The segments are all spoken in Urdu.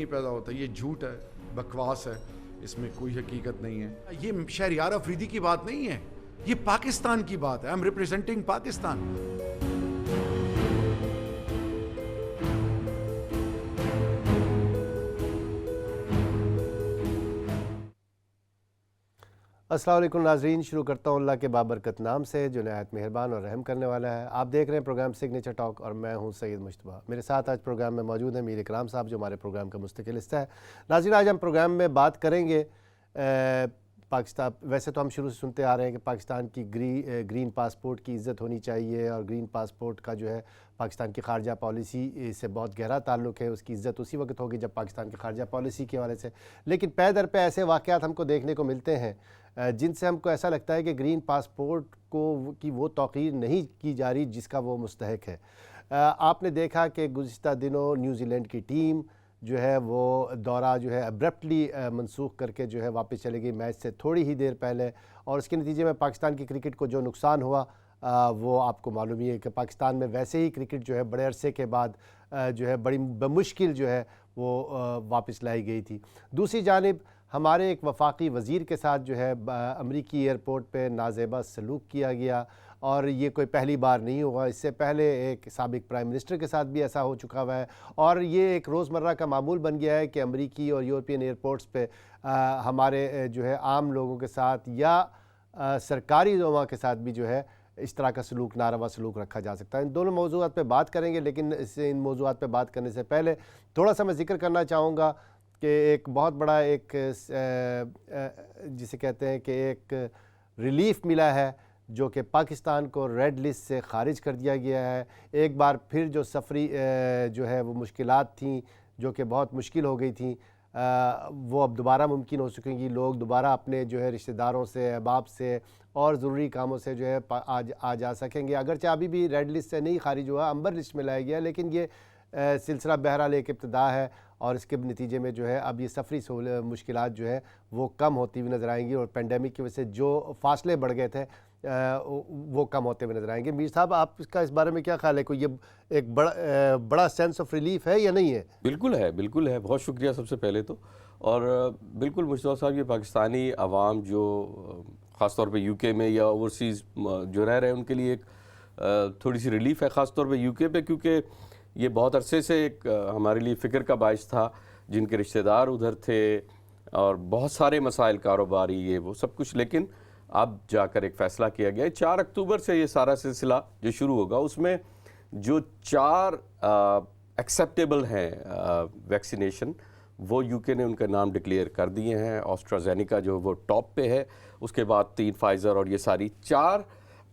پیدا ہوتا ہے. یہ جھوٹ ہے, بکواس ہے, اس میں کوئی حقیقت نہیں ہے. یہ شہریار افریدی کی بات نہیں ہے, یہ پاکستان کی بات ہے. I am representing Pakistan. السلام علیکم ناظرین. شروع کرتا ہوں اللہ کے بابرکت نام سے جو نہایت مہربان اور رحم کرنے والا ہے. آپ دیکھ رہے ہیں پروگرام سگنیچر ٹاک اور میں ہوں سید مجتبیٰ. میرے ساتھ آج پروگرام میں موجود ہیں میر اکرام صاحب جو ہمارے پروگرام کا مستقل حصہ ہے. ناظرین, آج ہم پروگرام میں بات کریں گے پاکستان. ویسے تو ہم شروع سے سنتے آ رہے ہیں کہ پاکستان کی گرین پاسپورٹ کی عزت ہونی چاہیے اور گرین پاسپورٹ کا جو ہے پاکستان کی خارجہ پالیسی سے بہت گہرا تعلق ہے. اس کی عزت اسی وقت ہوگی جب پاکستان کی خارجہ پالیسی کے حوالے سے. لیکن پے در پہ ایسے واقعات ہم کو دیکھنے کو ملتے ہیں جن سے ہم کو ایسا لگتا ہے کہ گرین پاسپورٹ کی وہ توقیر نہیں کی جا رہی جس کا وہ مستحق ہے. آپ نے دیکھا کہ گزشتہ دنوں نیوزی لینڈ کی ٹیم جو ہے وہ دورہ جو ہے ابرپٹلی منسوخ کر کے جو ہے واپس چلے گئی میچ سے تھوڑی ہی دیر پہلے, اور اس کے نتیجے میں پاکستان کی کرکٹ کو جو نقصان ہوا وہ آپ کو معلوم ہی ہے کہ پاکستان میں ویسے ہی کرکٹ جو ہے بڑے عرصے کے بعد جو ہے بڑی بمشکل جو ہے وہ واپس لائی گئی تھی. دوسری جانب ہمارے ایک وفاقی وزیر کے ساتھ جو ہے امریکی ایئرپورٹ پہ نازیبا سلوک کیا گیا, اور یہ کوئی پہلی بار نہیں ہوا. اس سے پہلے ایک سابق پرائم منسٹر کے ساتھ بھی ایسا ہو چکا ہوا ہے, اور یہ ایک روزمرہ کا معمول بن گیا ہے کہ امریکی اور یورپین ایئرپورٹس پہ ہمارے جو ہے عام لوگوں کے ساتھ یا سرکاری زوما کے ساتھ بھی جو ہے اس طرح کا سلوک, ناروا سلوک رکھا جا سکتا ہے. ان دونوں موضوعات پہ بات کریں گے, لیکن ان موضوعات پہ بات کرنے سے پہلے تھوڑا سا میں ذکر کرنا چاہوں گا کہ ایک بہت بڑا ایک جسے کہتے ہیں کہ ایک ریلیف ملا ہے جو کہ پاکستان کو ریڈ لسٹ سے خارج کر دیا گیا ہے. ایک بار پھر جو سفری جو ہے وہ مشکلات تھیں جو کہ بہت مشکل ہو گئی تھیں وہ اب دوبارہ ممکن ہو سکیں گی. لوگ دوبارہ اپنے جو ہے رشتہ داروں سے, احباب سے اور ضروری کاموں سے جو ہے آ جا سکیں گے. اگرچہ ابھی بھی ریڈ لسٹ سے نہیں خارج ہوا, امبر لسٹ میں لایا گیا, لیکن یہ سلسلہ بہرحال ایک ابتدا ہے, اور اس کے نتیجے میں جو ہے اب یہ سفری مشکلات جو ہے وہ کم ہوتی ہوئی نظر آئیں گی, اور پینڈیمک کی وجہ سے جو فاصلے بڑھ گئے تھے وہ کم ہوتے ہوئے نظر آئیں گے. میر صاحب, آپ کا اس بارے میں کیا خیال ہے؟ کوئی یہ ایک بڑا سینس آف ریلیف ہے یا نہیں ہے؟ بالکل ہے, بالکل ہے. بہت شکریہ سب سے پہلے تو. اور بالکل مجتبیٰ صاحب, یہ پاکستانی عوام جو خاص طور پہ یو کے میں یا اوورسیز جو رہ رہے ہیں ان کے لیے ایک تھوڑی سی ریلیف ہے, خاص طور پہ یو کے پہ, کیونکہ یہ بہت عرصے سے ایک ہمارے لیے فکر کا باعث تھا. جن کے رشتہ دار ادھر تھے اور بہت سارے مسائل کاروباری یہ وہ سب کچھ, لیکن اب جا کر ایک فیصلہ کیا گیا. 4 اکتوبر سے یہ سارا سلسلہ جو شروع ہوگا, اس میں جو 4 ایکسیپٹیبل ہیں ویکسینیشن وہ یو کے نے ان کا نام ڈکلیئر کر دیے ہیں. آسٹرازینیکا جو وہ ٹاپ پہ ہے, اس کے بعد 3 فائزر, اور یہ ساری 4.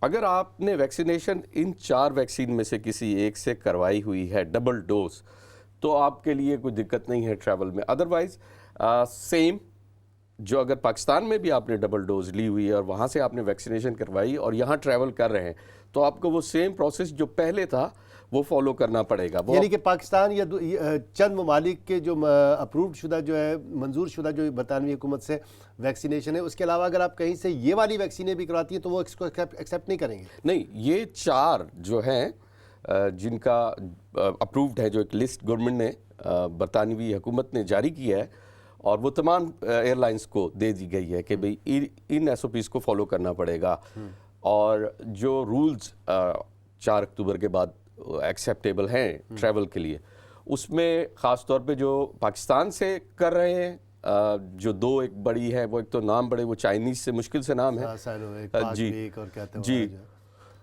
اگر آپ نے ویکسینیشن ان 4 ویکسین میں سے کسی ایک سے کروائی ہوئی ہے ڈبل ڈوز, تو آپ کے لیے کوئی دقت نہیں ہے ٹریول میں. ادروائز سیم جو اگر پاکستان میں بھی آپ نے ڈبل ڈوز لی ہوئی ہے اور وہاں سے آپ نے ویکسینیشن کروائی اور یہاں ٹریول کر رہے ہیں, تو آپ کو وہ سیم پروسیس جو پہلے تھا وہ فالو کرنا پڑے گا. یعنی کہ پاکستان یا چند ممالک کے جو اپرووڈ شدہ جو ہے, منظور شدہ جو برطانوی حکومت سے ویکسینیشن ہے, اس کے علاوہ اگر آپ کہیں سے یہ والی ویکسینیں بھی کرواتی ہیں تو وہ اس کو ایکسیپٹ نہیں کریں گے؟ نہیں, یہ 4 جو ہیں جن کا اپرووڈ ہے, جو ایک لسٹ گورنمنٹ نے برطانوی حکومت نے جاری کیا ہے, اور وہ تمام ایئر لائنز کو دے دی گئی ہے کہ بھئی ان ایس او پیز کو فالو کرنا پڑے گا. اور جو رولز 4 اکتوبر کے بعد ایکسیپٹیبل ہیں ٹریول کے لیے, اس میں خاص طور پہ جو پاکستان سے کر رہے ہیں, جو 2 ایک بڑی ہے, وہ ایک تو نام بڑے وہ چائنیز سے مشکل سے نام ہے جی,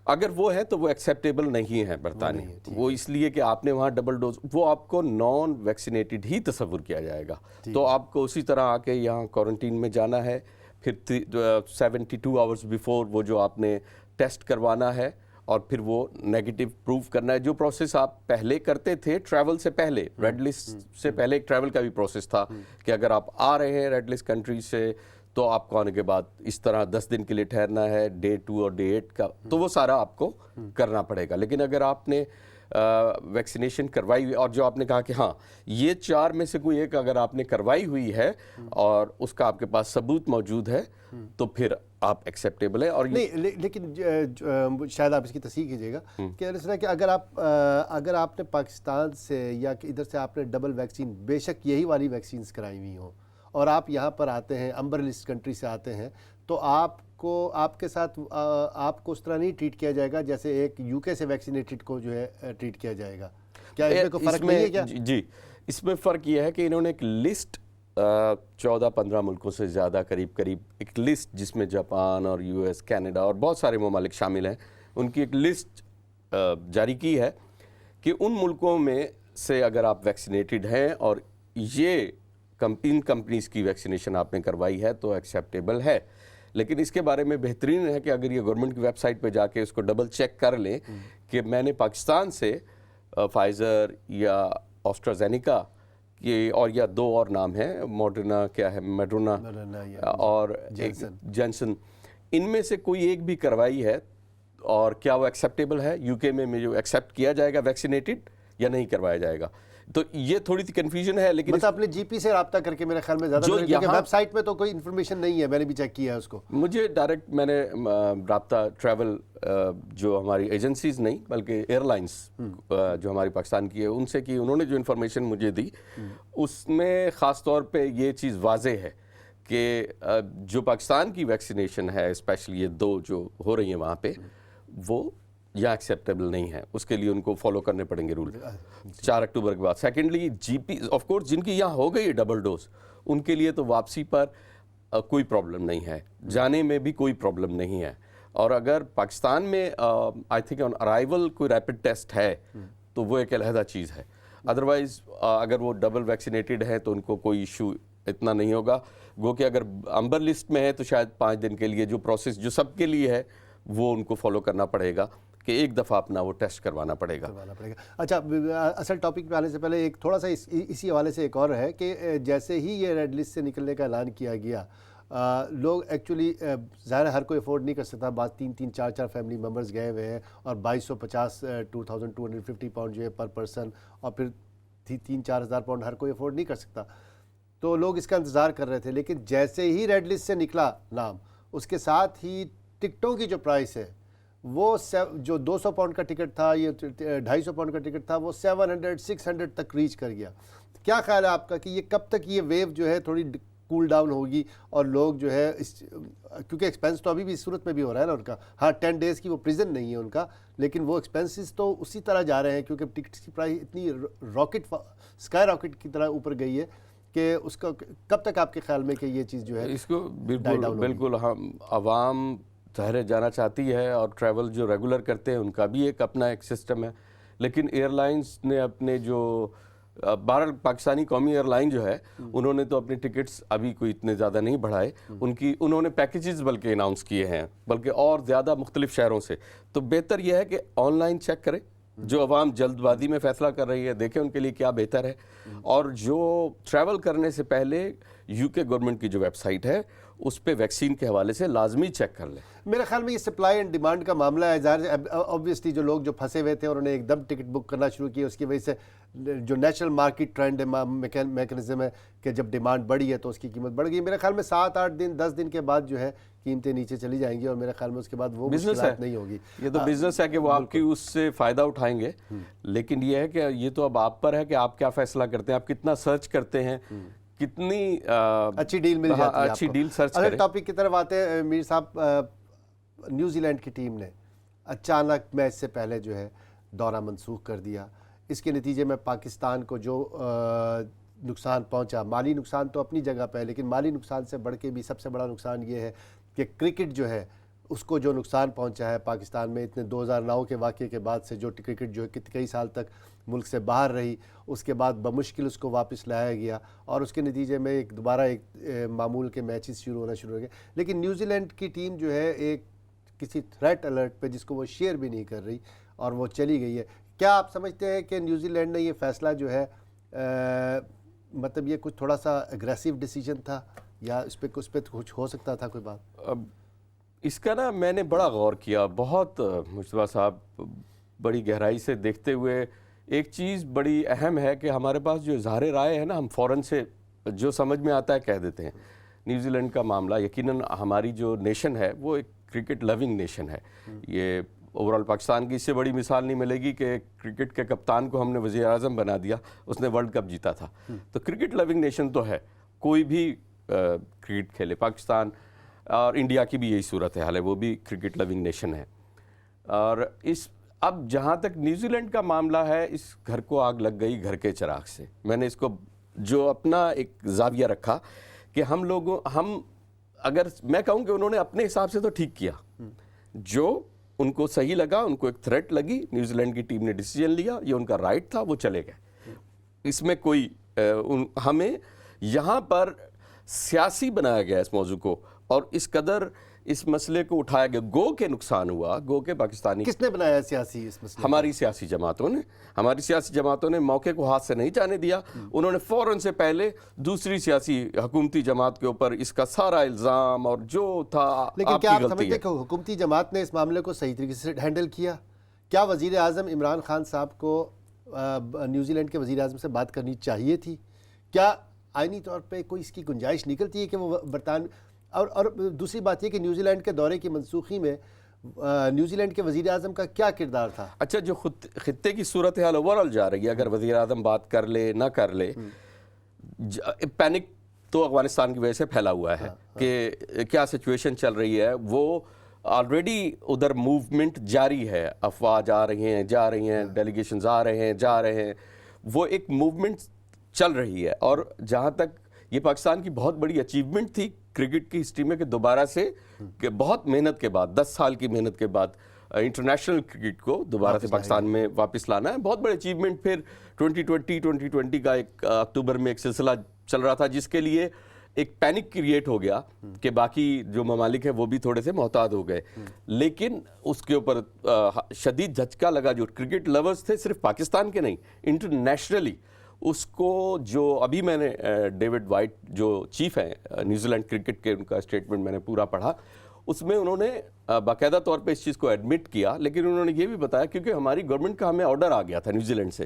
اگر وہ ہے تو وہ ایکسیپٹیبل نہیں ہے برطانیہ. وہ اس لیے کہ آپ نے وہاں ڈبل ڈوز, وہ آپ کو نان ویکسینیٹڈ ہی تصور کیا جائے گا, تو آپ کو اسی طرح آ کے یہاں کوارنٹین میں جانا ہے. پھر 72 آورز بیفور وہ جو آپ نے ٹیسٹ کروانا ہے, اور پھر وہ نیگیٹو پروف کرنا ہے. جو پروسیس آپ پہلے کرتے تھے ٹریول سے پہلے, ریڈ لسٹ سے پہلے ایک ٹریول کا بھی پروسیس تھا کہ اگر آپ آ رہے ہیں ریڈ لسٹ کنٹری سے, تو آپ کو آنے کے بعد اس طرح 10 دن کے لیے ٹھہرنا ہے, ڈے 2 اور ڈے 8 کا, تو وہ سارا آپ کو کرنا پڑے گا. لیکن اگر آپ نے ویکسینیشن کروائی ہوئی, اور جو آپ نے کہا کہ ہاں یہ 4 میں سے کوئی ایک اگر آپ نے کروائی ہوئی ہے اور اس کا آپ کے پاس ثبوت موجود ہے, تو پھر آپ ایکسیپٹیبل ہے. اور نہیں لیکن شاید آپ اس کی تصحیح کیجیے گا کہ اس طرح کہ اگر آپ نے پاکستان سے یا کہ ادھر سے آپ نے ڈبل ویکسین بے شک یہی والی ویکسینز کرائی ہوئی ہوں اور آپ یہاں پر آتے ہیں امبر لسٹ کنٹری سے آتے ہیں تو آپ کے ساتھ آپ کو اس طرح نہیں ٹریٹ کیا جائے گا جیسے ایک یو کے سے ویکسینیٹڈ کو جو ہے ٹریٹ کیا جائے گا. کیا اس میں کوئی فرق نہیں ہے کیا؟ جی اس میں فرق یہ ہے کہ انہوں نے ایک لسٹ 14-15 ملکوں سے زیادہ قریب ایک لسٹ جس میں جاپان اور یو ایس کینیڈا اور بہت سارے ممالک شامل ہیں, ان کی ایک لسٹ جاری کی ہے کہ ان ملکوں میں سے اگر آپ ویکسینیٹڈ ہیں اور یہ ان کمپنیز کی ویکسینیشن آپ نے کروائی ہے تو ایکسیپٹیبل ہے. لیکن اس کے بارے میں بہترین ہے کہ اگر یہ گورنمنٹ کی ویب سائٹ پہ جا کے اس کو ڈبل چیک کر لیں کہ میں نے پاکستان سے فائزر یا آسٹرازینیکا یہ اور یا 2 اور نام ہیں, موڈرنا کیا ہے میڈرونا اور جینسن, ان میں سے کوئی ایک بھی کروائی ہے اور کیا وہ ایکسیپٹیبل ہے یو کے میں جو ایکسیپٹ کیا جائے گا ویکسینیٹڈ یا نہیں کروایا جائے گا. تو یہ تھوڑی سی کنفیوژن ہے. لیکن مطلب اپنے جی پی سے رابطہ کر کے میرے خیال میں زیادہ کیونکہ ویب سائٹ میں تو کوئی انفارمیشن نہیں ہے, میں نے بھی چیک کیا ہے اس کو. مجھے ڈائریکٹ میں نے رابطہ ٹریول جو ہماری ایجنسیز نہیں بلکہ ایئر لائنس جو ہماری پاکستان کی ہے ان سے کی, انہوں نے جو انفارمیشن مجھے دی اس میں خاص طور پہ یہ چیز واضح ہے کہ جو پاکستان کی ویکسینیشن ہے اسپیشلی یہ 2 جو ہو رہی ہیں وہاں پہ وہ یا ایکسیپٹیبل نہیں ہے, اس کے لیے ان کو فالو کرنے پڑیں گے رول 4 اکتوبر کے بعد. Secondly G P of course جن کی یہاں ہو گئی ڈبل ڈوز ان کے لیے تو واپسی پر کوئی پرابلم نہیں ہے, جانے میں بھی کوئی پرابلم نہیں ہے. اور اگر پاکستان میں آئی تھنک آن ارائیول کوئی ریپڈ ٹیسٹ ہے تو وہ ایک علیحدہ چیز ہے. ادروائز اگر وہ ڈبل ویکسینیٹڈ ہیں تو ان کو کوئی ایشو اتنا نہیں ہوگا. گو کہ اگر امبر لسٹ میں ہے تو شاید 5 دن کے لیے جو پروسیس جو سب کے لیے ہے وہ ان کو فالو کرنا پڑے گا کہ ایک دفعہ اپنا وہ ٹیسٹ کروانا پڑے گا. اچھا اصل ٹاپک پہ آنے سے پہلے ایک تھوڑا سا اسی حوالے سے ایک اور ہے کہ جیسے ہی یہ ریڈ لسٹ سے نکلنے کا اعلان کیا گیا لوگ ایکچولی ظاہر ہر کوئی افورڈ نہیں کر سکتا, بعض 3-3 4-4 فیملی ممبرز گئے ہوئے ہیں اور 2250 پاؤنڈ جو ہے پر پرسن اور پھر 3-4 ہزار پاؤنڈ ہر کوئی افورڈ نہیں کر سکتا. تو لوگ اس کا انتظار کر رہے تھے, لیکن جیسے ہی ریڈ لسٹ سے نکلا نام اس کے ساتھ ہی ٹکٹوں کی جو پرائس ہے وہ جو 200 پاؤنڈ کا ٹکٹ تھا یہ 250 پاؤنڈ کا ٹکٹ تھا وہ 700-600 تک ریچ کر گیا. کیا خیال ہے آپ کا کہ یہ کب تک یہ ویو جو ہے تھوڑی کول ڈاؤن ہوگی اور لوگ جو ہے کیونکہ ایکسپینس تو ابھی بھی اس صورت میں بھی ہو رہا ہے نا ان کا, ہاں 10 ڈیز کی وہ پریزن نہیں ہے ان کا, لیکن وہ ایکسپینسز تو اسی طرح جا رہے ہیں کیونکہ ٹکٹس کی پرائس اتنی اسکائی راکٹ کی طرح اوپر گئی ہے کہ اس کا کب تک آپ کے خیال میں کہ یہ چیز جو ہے اس کو بالکل ہم عوام ظاہر جانا چاہتی ہے اور ٹریول جو ریگولر کرتے ہیں ان کا بھی ایک اپنا ایک سسٹم ہے. لیکن ایئر لائنس نے اپنے جو بہرحال پاکستانی قومی ایئر لائن جو ہے انہوں نے تو اپنے ٹکٹس ابھی کوئی اتنے زیادہ نہیں بڑھائے, انہوں نے پیکیجز بلکہ اناؤنس کیے ہیں بلکہ اور زیادہ مختلف شہروں سے. تو بہتر یہ ہے کہ آن لائن چیک کریں, جو عوام جلد بازی میں فیصلہ کر رہی ہے دیکھیں ان کے لیے کیا بہتر ہے, اور جو ٹریول کرنے سے پہلے یو کے گورنمنٹ کی جو ویب سائٹ ہے اس پہ ویکسین کے حوالے سے لازمی چیک کر لیں. میرے خیال میں یہ سپلائی اینڈ ڈیمانڈ کا معاملہ ہے. ظاہر آبویسلی جو لوگ جو پھنسے ہوئے تھے انہوں نے ایک دم ٹکٹ بک کرنا شروع کی, اس کی وجہ سے جو نیچرل مارکیٹ ٹرینڈ ہے میکنزم ہے کہ جب ڈیمانڈ بڑھی ہے تو اس کی قیمت بڑھ گئی. میرے خیال میں 7-8 دن 10 دن کے بعد جو ہے قیمتیں نیچے چلی جائیں گی اور میرے خیال میں اس کے بعد وہ مشکلات نہیں ہوگی. یہ تو بزنس ہے کہ وہ آپ کی اس سے فائدہ اٹھائیں گے, لیکن یہ ہے کہ یہ تو اب آپ پر ہے کہ آپ کیا فیصلہ کرتے ہیں, آپ کتنا سرچ کرتے ہیں, کتنی اچھی ڈیل مل جاتی ہے, اچھی ڈیل سرچ کریں. ٹاپک کی طرف آتے ہیں میر صاحب, نیوزی لینڈ کی ٹیم نے اچانک میچ سے پہلے جو ہے دورہ منسوخ کر دیا. اس کے نتیجے میں پاکستان کو جو نقصان پہنچا, مالی نقصان تو اپنی جگہ پہ ہے, لیکن مالی نقصان سے بڑھ کے بھی سب سے بڑا نقصان یہ ہے کہ کرکٹ جو ہے اس کو جو نقصان پہنچا ہے پاکستان میں اتنے 2009 کے واقعے کے بعد سے, جو کرکٹ جو ہے کئی سال تک ملک سے باہر رہی, اس کے بعد بمشکل اس کو واپس لایا گیا اور اس کے نتیجے میں دوبارہ معمول کے میچز شروع ہونا شروع ہو گئے. لیکن نیوزی لینڈ کی ٹیم جو ہے ایک کسی تھریٹ الرٹ پہ جس کو وہ شیئر بھی نہیں کر رہی اور وہ چلی گئی ہے. کیا آپ سمجھتے ہیں کہ نیوزی لینڈ نے یہ فیصلہ جو ہے مطلب یہ کچھ تھوڑا سا اگریسو ڈیسیجن تھا یا اس پہ کچھ ہو سکتا تھا کوئی بات؟ اس کا نا میں نے بڑا غور کیا, بہت مجتبیٰ صاحب بڑی گہرائی سے دیکھتے ہوئے. ایک چیز بڑی اہم ہے کہ ہمارے پاس جو اظہار رائے ہے نا, ہم فوراً سے جو سمجھ میں آتا ہے کہہ دیتے ہیں, نیوزی لینڈ کا معاملہ یقیناً ہماری جو نیشن ہے وہ ایک کرکٹ لوننگ نیشن ہے. یہ اوورال پاکستان کی اس سے بڑی مثال نہیں ملے گی کہ کرکٹ کے کپتان کو ہم نے وزیر اعظم بنا دیا, اس نے ورلڈ کپ جیتا تھا. تو کرکٹ لوننگ نیشن تو ہے, کوئی بھی کرکٹ کھیلے. پاکستان اور انڈیا کی بھی یہی صورت حال ہے, وہ بھی کرکٹ لوننگ نیشن ہے. اور اب جہاں تک نیوزی لینڈ کا معاملہ ہے, اس گھر کو آگ لگ گئی گھر کے چراغ سے. میں نے اس کو جو اپنا ایک زاویہ رکھا کہ ہم اگر میں کہوں کہ انہوں نے اپنے حساب سے تو ٹھیک کیا, جو ان کو صحیح لگا, ان کو ایک تھریٹ لگی, نیوزی لینڈ کی ٹیم نے ڈیسیجن لیا, یہ ان کا رائٹ تھا, وہ چلے گئے. اس میں کوئی ہمیں یہاں پر سیاسی بنایا گیا اس موضوع کو, اور اس قدر اس مسئلے کو اٹھایا گیا. گو کہ نقصان ہوا, گو کہ پاکستانی. کس نے بنایا سیاسی اس مسئلے؟ ہماری سیاسی جماعتوں نے موقع کو ہاتھ سے نہیں جانے دیا. انہوں نے فوراً سے پہلے دوسری سیاسی حکومتی جماعت کے اوپر اس کا سارا الزام اور جو تھا. لیکن کیا آپ سمجھتے ہیں کہ حکومتی جماعت نے اس معاملے کو صحیح طریقے سے ہینڈل کیا؟ کیا وزیر اعظم عمران خان صاحب کو نیوزی لینڈ کے وزیر اعظم سے بات کرنی چاہیے تھی؟ کیا آئینی طور پہ کوئی اس کی گنجائش نکلتی ہے کہ وہ اور دوسری بات یہ کہ نیوزی لینڈ کے دورے کی منسوخی میں نیوزی لینڈ کے وزیر اعظم کا کیا کردار تھا؟ اچھا, جو خطے کی صورتحال اوورال جا رہی ہے, اگر وزیر اعظم بات کر لے نہ کر لے, پینک تو افغانستان کی وجہ سے پھیلا ہوا ہے کہ کیا سچویشن چل رہی ہے. وہ آلریڈی ادھر موومنٹ جاری ہے, افواج آ رہی ہیں جا رہی ہیں, ڈیلیگیشنز آ رہے ہیں جا رہے ہیں, وہ ایک موومنٹ چل رہی ہے. اور جہاں تک یہ پاکستان کی بہت بڑی اچیومنٹ تھی کرکٹ کی ہسٹری میں کہ دوبارہ سے کہ بہت محنت کے بعد, 10 سال کی محنت کے بعد انٹرنیشنل کرکٹ کو دوبارہ سے پاکستان میں واپس لانا ہے. بہت بڑے اچیومنٹ. پھر 2020 کا ایک اکتوبر میں ایک سلسلہ چل رہا تھا جس کے لیے ایک پینک کریٹ ہو گیا کہ باقی جو ممالک ہیں وہ بھی تھوڑے سے محتاط ہو گئے. لیکن اس کے اوپر شدید جھٹکا لگا جو کرکٹ لورز تھے, صرف پاکستان کے نہیں, انٹرنیشنلی. اس کو جو ابھی میں نے ڈیوڈ وائٹ جو چیف ہیں نیوزی لینڈ کرکٹ کے, ان کا اسٹیٹمنٹ میں نے پورا پڑھا. اس میں انہوں نے باقاعدہ طور پہ اس چیز کو ایڈمٹ کیا, لیکن انہوں نے یہ بھی بتایا کیونکہ ہماری گورنمنٹ کا ہمیں آرڈر آ گیا تھا نیوزی لینڈ سے,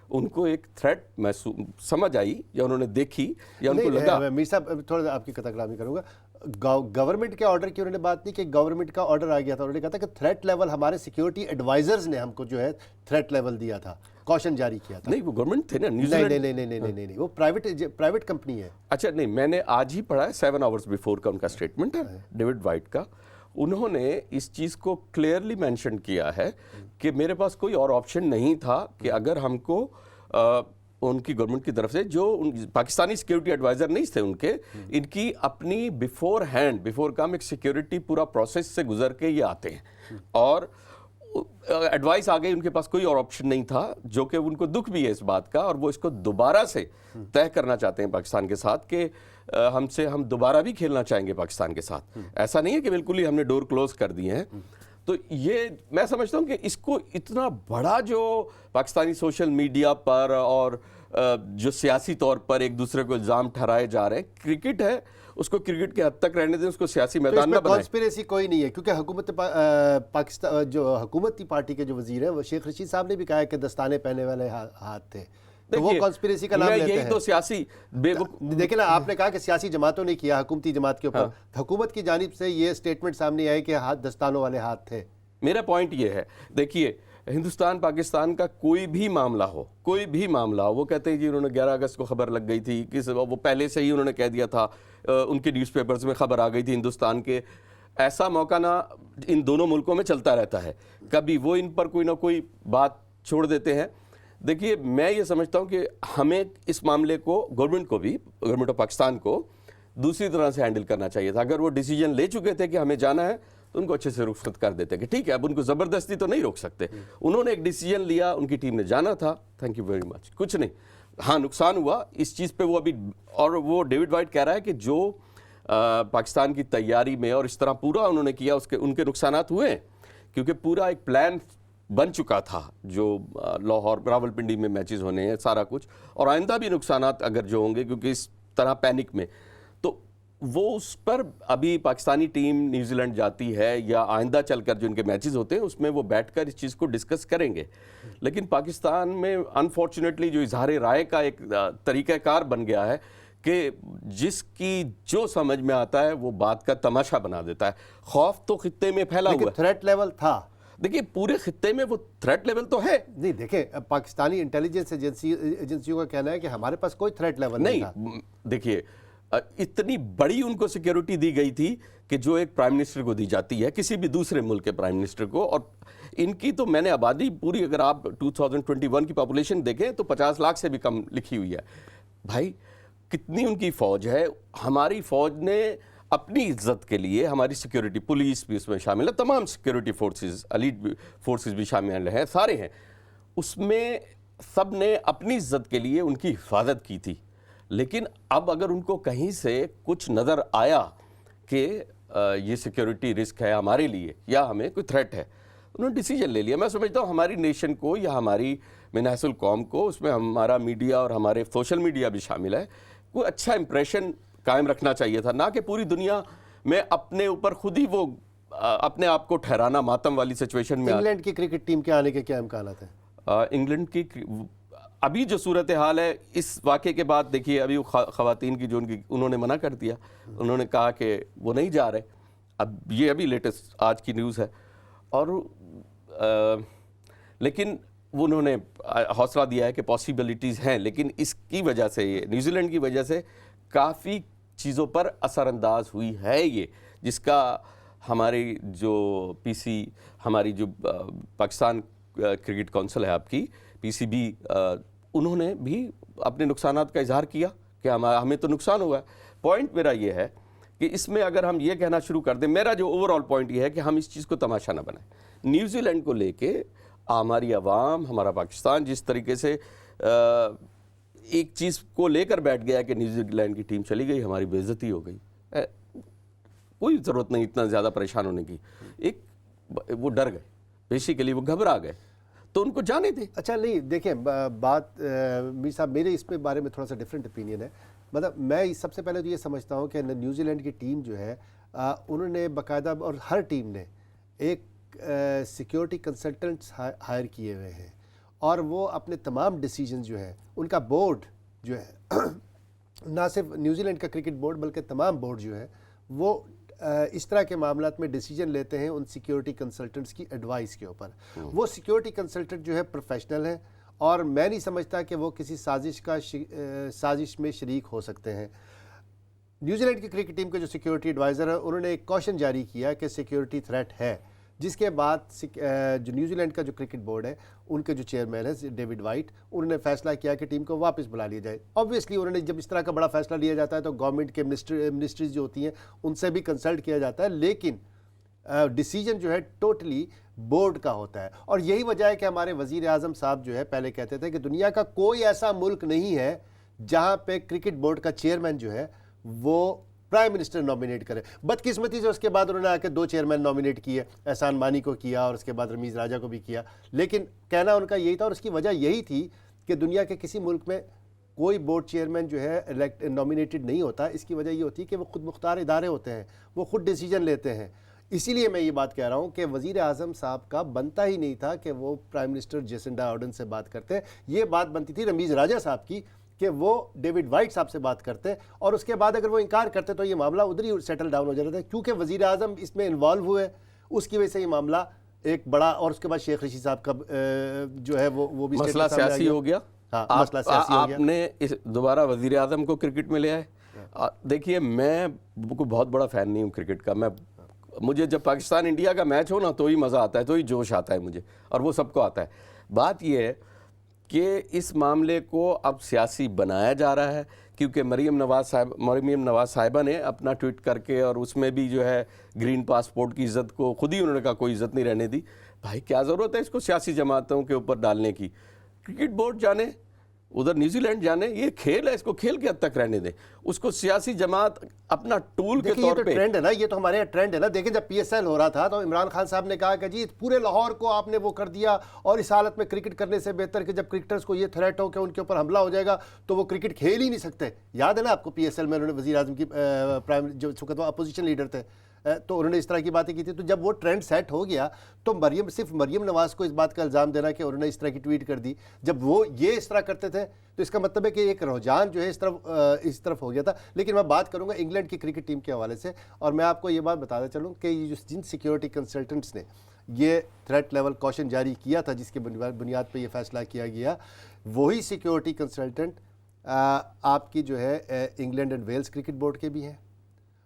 ان کو ایک تھریٹ سمجھ آئی یا انہوں نے دیکھی یا ان کو لگا. میر صاحب تھوڑا سا آپ کی قطع کلامی کروں گا. گورنمنٹ کے آرڈر کی انہوں نے بات نہیں کہ گورنمنٹ کا آرڈر آ گیا تھا. انہوں نے کہا تھا کہ تھریٹ لیول ہمارے سیکیورٹی ایڈوائزرز نے ہم کو جو ہے تھریٹ لیول دیا تھا, کوشن جاری کیا تھا. نہیں, وہ گورنمنٹ تھے نا نیوزی لینڈ. نہیں, وہ پرائیویٹ کمپنی ہے. اچھا, نہیں, میں نے آج ہی پڑھا ہے 7 آورز بیفور کا ان کا اسٹیٹمنٹ ہے ڈیوڈ وائٹ کا. انہوں نے اس چیز کو کلیئرلی مینشن کیا ہے کہ میرے پاس کوئی اور آپشن نہیں تھا کہ اگر ہم کو ان کی گورنمنٹ کی طرف سے جو پاکستانی سیکیورٹی ایڈوائزر نہیں تھے ان کی اپنی بیفور کام ایک سیکیورٹی پورا پروسیس سے گزر کے یہ آتے ہیں, اور ایڈوائس آ گئی, ان کے پاس کوئی اور آپشن نہیں تھا, جو کہ ان کو دکھ بھی ہے اس بات کا, اور وہ اس کو دوبارہ سے طے کرنا چاہتے ہیں پاکستان کے ساتھ کہ ہم دوبارہ بھی کھیلنا چاہیں گے پاکستان کے ساتھ. ایسا نہیں ہے کہ بالکل ہی ہم نے ڈور کلوز کر دیے ہیں. تو یہ میں سمجھتا ہوں کہ اس کو اتنا بڑا جو پاکستانی سوشل میڈیا پر اور جو سیاسی طور پر ایک دوسرے کو الزام ٹھہرائے جا رہے ہیں, کرکٹ ہے اس کو کرکٹ کے حد تک رہنے دیں, اس کو سیاسی میدان میں بنائیں. کانسپریسی کوئی نہیں ہے کیونکہ حکومت پاکستان جو حکومتی پارٹی کے جو وزیر ہیں وہ شیخ رشید صاحب نے بھی کہا ہے کہ دستانے پہنے والے ہاتھ تھے, تو وہ کانسپریسی کا نام لیتے ہیں. یہی تو سیاسی دیکھیں نا, آپ نے کہا کہ سیاسی جماعتوں نے کیا حکومتی جماعت کے اوپر, حکومت کی جانب سے یہ اسٹیٹمنٹ سامنے آئے کہ ہاتھ دستانوں والے ہاتھ تھے. میرا پوائنٹ یہ ہے, دیکھیے ہندوستان پاکستان کا کوئی بھی معاملہ ہو, وہ کہتے ہیں جی انہوں نے 11 اگست کو خبر لگ گئی تھی, وہ پہلے سے ہی انہوں نے کہہ دیا تھا, ان کے نیوز پیپرز میں خبر آ گئی تھی ہندوستان کے. ایسا موقع نہ ان دونوں ملکوں میں چلتا رہتا ہے, کبھی وہ ان پر کوئی نہ کوئی بات چھوڑ دیتے ہیں. دیکھیے میں یہ سمجھتا ہوں کہ ہمیں اس معاملے کو گورنمنٹ آف پاکستان کو دوسری طرح سے ہینڈل کرنا چاہیے تھا. اگر وہ ڈیسیجن لے چکے تھے کہ ہمیں جانا ہے تو ان کو اچھے سے رخصت کر دیتے کہ ٹھیک ہے, اب ان کو زبردستی تو نہیں روک سکتے. انہوں نے ایک ڈیسیجن لیا, ان کی ٹیم نے جانا تھا, تھینک یو ویری مچ, کچھ نہیں. ہاں نقصان ہوا اس چیز پہ وہ ابھی, اور وہ ڈیوڈ وائٹ کہہ رہا ہے کہ جو پاکستان کی تیاری میں اور اس طرح پورا انہوں نے کیا ان کے نقصانات ہوئے ہیں, کیونکہ پورا ایک پلان بن چکا تھا جو لاہور راولپنڈی میں میچز ہونے ہیں سارا کچھ, اور آئندہ بھی نقصانات اگر جو ہوں گے کیونکہ اس طرح پینک میں, تو وہ اس پر ابھی پاکستانی ٹیم نیوزی لینڈ جاتی ہے یا آئندہ چل کر جو ان کے میچز ہوتے ہیں اس میں وہ بیٹھ کر اس چیز کو ڈسکس کریں گے. لیکن پاکستان میں انفارچونیٹلی جو اظہار رائے کا ایک طریقہ کار بن گیا ہے کہ جس کی جو سمجھ میں آتا ہے وہ بات کا تماشا بنا دیتا ہے. خوف تو خطے میں پھیلا ہوا ہے. تھریٹ لیول تھا. دیکھیے پورے خطے میں وہ تھریٹ لیول تو ہے. نہیں دیکھیں پاکستانی انٹیلیجنس ایجنسیوں کا کہنا ہے کہ ہمارے پاس کوئی تھریٹ لیول نہیں تھا. دیکھیے اتنی بڑی ان کو سیکیورٹی دی گئی تھی کہ جو ایک پرائم منسٹر کو دی جاتی ہے کسی بھی دوسرے ملک کے پرائم منسٹر کو. اور ان کی تو میں نے آبادی پوری اگر آپ 2021 کی پاپولیشن دیکھیں تو 50 لاکھ سے بھی کم لکھی ہوئی ہے. بھائی کتنی ان کی فوج ہے. ہماری فوج نے اپنی عزت کے لیے, ہماری سیکیورٹی پولیس بھی اس میں شامل ہے, تمام سیکیورٹی فورسز, ایلیٹ فورسز بھی شامل ہیں, سارے ہیں, اس میں سب نے اپنی عزت کے لیے ان کی حفاظت کی تھی. لیکن اب اگر ان کو کہیں سے کچھ نظر آیا کہ یہ سیکیورٹی رسک ہے ہمارے لیے یا ہمیں کوئی تھریٹ ہے, انہوں نے ڈیسیجن لے لیا. میں سمجھتا ہوں ہماری نیشن کو یا ہماری من حیث القوم کو, اس میں ہمارا میڈیا اور ہمارے سوشل میڈیا بھی شامل ہے, کوئی اچھا امپریشن قائم رکھنا چاہیے تھا, نہ کہ پوری دنیا میں اپنے اوپر خود ہی وہ اپنے آپ کو ٹھہرانا ماتم والی سچویشن میں. انگلینڈ کی کرکٹ ٹیم کے آنے کے کیا امکانات ہیں؟ انگلینڈ کی ابھی جو صورتحال ہے اس واقعے کے بعد, دیکھیے ابھی خواتین کی جو انہوں نے منع کر دیا, انہوں نے کہا کہ وہ نہیں جا رہے. اب یہ ابھی لیٹسٹ آج کی نیوز ہے. اور لیکن انہوں نے حوصلہ دیا ہے کہ پاسبلٹیز ہیں, لیکن اس کی وجہ سے, یہ نیوزی لینڈ کی وجہ سے کافی چیزوں پر اثر انداز ہوئی ہے یہ, جس کا ہماری جو پی سی, ہماری جو پاکستان کرکٹ کونسل ہے آپ کی پی سی بی, انہوں نے بھی اپنے نقصانات کا اظہار کیا کہ ہمیں تو نقصان ہوا ہے. پوائنٹ میرا یہ ہے کہ اس میں اگر ہم یہ کہنا شروع کر دیں, میرا جو اوور آل پوائنٹ یہ ہے کہ ہم اس چیز کو تماشا نہ بنائیں. نیوزی لینڈ کو لے کے ہماری عوام, ہمارا پاکستان جس طریقے سے ایک چیز کو لے کر بیٹھ گیا کہ نیوزی لینڈ کی ٹیم چلی گئی, ہماری بے عزتی ہو گئی, کوئی ضرورت نہیں اتنا زیادہ پریشان ہونے کی. ایک وہ ڈر گئے, بیسیکلی وہ گھبرا گئے, تو ان کو جانے دیں. اچھا نہیں دیکھیں بات میر صاحب, میرے اس پہ بارے میں تھوڑا سا ڈیفرنٹ اوپینین ہے. مطلب میں سب سے پہلے تو یہ سمجھتا ہوں کہ نیوزی لینڈ کی ٹیم جو ہے انہوں نے باقاعدہ, اور ہر ٹیم نے ایک سیکیورٹی کنسلٹنٹس ہائر کیے ہوئے ہیں, اور وہ اپنے تمام ڈیسیجنز جو ہیں, ان کا بورڈ جو ہے نہ صرف نیوزی لینڈ کا کرکٹ بورڈ بلکہ تمام بورڈ جو ہے وہ اس طرح کے معاملات میں ڈیسیجن لیتے ہیں ان سیکیورٹی کنسلٹنٹس کی ایڈوائس کے اوپر. وہ سیکیورٹی کنسلٹنٹ جو ہے پروفیشنل ہیں, اور میں نہیں سمجھتا کہ وہ کسی سازش میں شریک ہو سکتے ہیں. نیوزی لینڈ کی کرکٹ ٹیم کے جو سیکیورٹی ایڈوائزر ہیں, انہوں نے ایک کوشن جاری کیا کہ سیکیورٹی تھریٹ ہے, جس کے بعد جو نیوزی لینڈ کا جو کرکٹ بورڈ ہے, ان کے جو چیئرمین ہے ڈیوڈ وائٹ, انہوں نے فیصلہ کیا کہ ٹیم کو واپس بلا لیا جائے. آبویسلی انہوں نے, جب اس طرح کا بڑا فیصلہ لیا جاتا ہے تو گورنمنٹ کے منسٹریز جو ہوتی ہیں ان سے بھی کنسلٹ کیا جاتا ہے, لیکن ڈیسیجن جو ہے ٹوٹلی بورڈ کا ہوتا ہے. اور یہی وجہ ہے کہ ہمارے وزیر اعظم صاحب جو ہے پہلے کہتے تھے کہ دنیا کا کوئی ایسا ملک نہیں ہے جہاں پہ کرکٹ بورڈ کا چیئرمین جو ہے وہ پرائم منسٹر نومینیٹ کرے. بدقسمتی سے اس کے بعد انہوں نے آ کے 2 چیئرمین نومینیٹ کیے, احسان مانی کو کیا اور اس کے بعد رمیز راجہ کو بھی کیا, لیکن کہنا ان کا یہی تھا, اور اس کی وجہ یہی تھی کہ دنیا کے کسی ملک میں کوئی بورڈ چیئرمین جو ہے نومینیٹڈ نہیں ہوتا. اس کی وجہ یہ ہوتی ہے کہ وہ خود مختار ادارے ہوتے ہیں, وہ خود ڈیسیجن لیتے ہیں. اسی لیے میں یہ بات کہہ رہا ہوں کہ وزیر اعظم صاحب کا بنتا ہی نہیں تھا کہ وہ پرائم منسٹر جیسنڈا آرڈن سے بات کرتے. یہ بات بنتی تھی رمیز راجہ صاحب کی کہ وہ ڈیوڈ وائٹ صاحب سے بات کرتے, اور اس کے بعد اگر وہ انکار کرتے تو یہ معاملہ ادھر ہی سیٹل ڈاؤن ہو جاتا تھا. کیونکہ وزیر اعظم اس میں انوالو ہوئے, اس کی وجہ سے یہ معاملہ ایک بڑا, اور اس کے بعد شیخ رشید صاحب کا جو ہے وہ بھی مسئلہ سیاسی ہو گیا. آپ نے دوبارہ وزیر اعظم کو کرکٹ میں لے آئے. دیکھیے میں کوئی بہت بڑا فین نہیں ہوں کرکٹ کا. مجھے جب پاکستان انڈیا کا میچ ہو نا تو ہی مزہ آتا ہے, تو ہی جوش آتا ہے مجھے, اور وہ سب کو آتا ہے. بات یہ ہے کہ اس معاملے کو اب سیاسی بنایا جا رہا ہے, کیونکہ مریم نواز صاحبہ نے اپنا ٹویٹ کر کے, اور اس میں بھی جو ہے گرین پاسپورٹ کی عزت کو خود ہی انہوں نے کہا کوئی عزت نہیں رہنے دی. بھائی کیا ضرورت ہے اس کو سیاسی جماعتوں کے اوپر ڈالنے کی؟ کرکٹ بورڈ جانے, ادھر نیوزی لینڈ جانے, یہ کھیل ہے, اس کو کھیل کے حد تک رہنے دیں. اس کو سیاسی جماعت اپنا ٹول کے طور پہ, ٹرینڈ ہے نا, یہ تو ہمارے یہاں ٹرینڈ ہے نا. دیکھیں جب پی ایس ایل ہو رہا تھا تو عمران خان صاحب نے کہا کہ جی پورے لاہور کو آپ نے وہ کر دیا, اور اس حالت میں کرکٹ کرنے سے بہتر کہ جب کرکٹرز کو یہ تھریٹ ہو کہ ان کے اوپر حملہ ہو جائے گا تو وہ کرکٹ کھیل ہی نہیں سکتے. یاد ہے نا آپ کو پی ایس ایل میں انہوں نے وزیر اعظم کی جو وقت وہ اپوزیشن لیڈر تھے تو انہوں نے اس طرح کی باتیں کی تھی. تو جب وہ ٹرینڈ سیٹ ہو گیا تو صرف مریم نواز کو اس بات کا الزام دینا کہ انہوں نے اس طرح کی ٹویٹ کر دی, جب وہ یہ اس طرح کرتے تھے تو اس کا مطلب ہے کہ ایک رجحان جو ہے اس طرف ہو گیا تھا. لیکن میں بات کروں گا انگلینڈ کی کرکٹ ٹیم کے حوالے سے, اور میں آپ کو یہ بات بتاتا چلوں کہ جن سیکیورٹی کنسلٹنٹس نے یہ تھریٹ لیول کوشن جاری کیا تھا, جس کے بنیاد پہ یہ فیصلہ کیا گیا, وہی سیکیورٹی کنسلٹنٹ آپ کی جو ہے England and Wales cricket board کے بھی ہیں,